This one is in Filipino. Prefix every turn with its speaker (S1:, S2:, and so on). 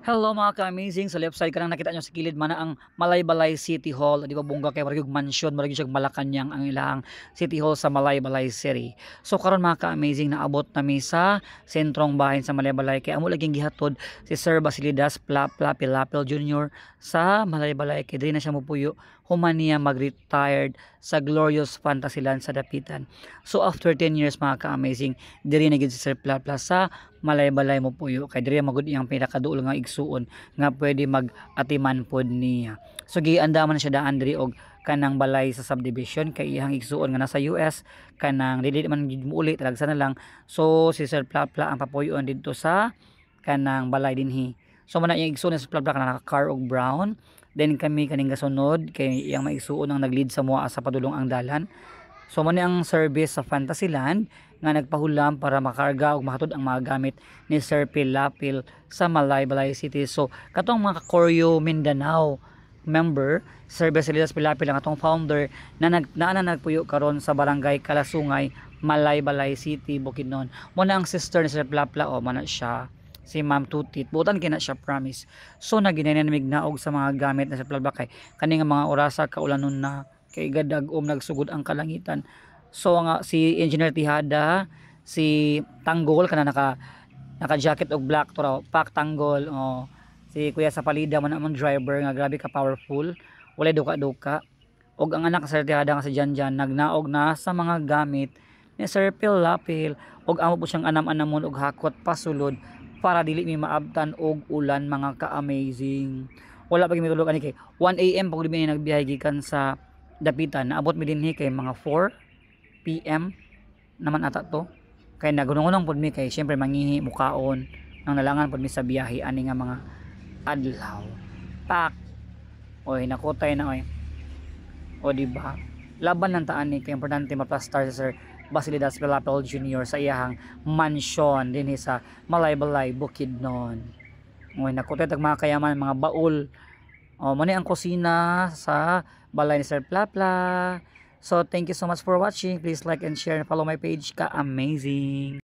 S1: Hello mga ka-amazing, sa left side kanang nakita nyo sa kilid man na ang Malaybalay City Hall, di ba bungga kay marag mansion, marag siya Malacañang ang ilang City Hall sa Malaybalay City. So karon mga ka-amazing naabot nami sa sentrong bahin sa Malaybalay kay amo laging gihatod si Sir Basilidas Pilapil Jr. sa Malaybalay kay diri na siya mopuyo human niya mag-retired sa Glorious Fantasyland sa Dapitan. So after 10 years mga ka-amazing, diri na gid si Sir Plapla sa Malaybalay mo puyo kay diri magud iyang pinakaduol nga igsuon nga pwede mag-atiman pod niya. So giandaman na siya daan diri og kanang balay sa subdivision kay iyang igsuon nga nasa US kanang dili man gid muuli talagsa na lang. So si Sir Plapla ang papuyon didto sa kanang balay dinhi. So man iyang igsuon sa Plapla kanang naka-car og brown. Then kami kaning gasunod kay iyang maigsuon ang naglead sa mua sa padulong ang dalan. So man ang service sa Fantasyland nga nagpahulam para makarga og mahatod ang mga gamit ni Sir Pilapil sa Malaybalay City. So katong mga Koryo Mindanao member, Sir Basilidas Pilapil ang atong founder na nagpuyo karon sa Barangay Kalasungay, Malaybalay City, Bukidnon. Mo na ang sister ni Sir Pilapla o man siya si Ma'am Tutit. Butan kina siya promise. So naginanamig naog sa mga gamit na Sir Pilapla kay kani nga mga orasa kaulanon na kay gadag-om nagsugod ang kalangitan. So nga si Engineer Tihada, si Tanggol kana naka jacket og black to raw, Pak Tanggol. Oh, si Kuya Sapalida man among driver nga grabe ka powerful. Walay duka-duka. Og ang anak sa Tihada nga si Janjan nagnaog na sa mga gamit ni Sir Pilapil og amo po siyang anam-anamon og hakot pasulod para dili mi maabtan og ulan mga ka-amazing. Wala pa gyud mitulog ani kay 1 AM pag mi nagbiyahe gikan sa Dapitan. Naabot mi dinhi kay mga 4 PM naman ata to. Kay nagunong-unong pud mi kay syempre mangihi mukaon nang nalangan pud mi sa biyahe ani nga mga adlaw. Tak. Oy nakutay na oy. O di ba? Laban lang taan ni kay importante maplastar sa Sir Basilidas Pilapil Jr. sa iyahang mansion dinhi sa Malaybalay, Bukidnon. Oy nakutay tag mga kayaman mga baul. O mo ang kusina sa balay ni Sir Plapla. So thank you so much for watching. Please like and share and follow my page ka amazing.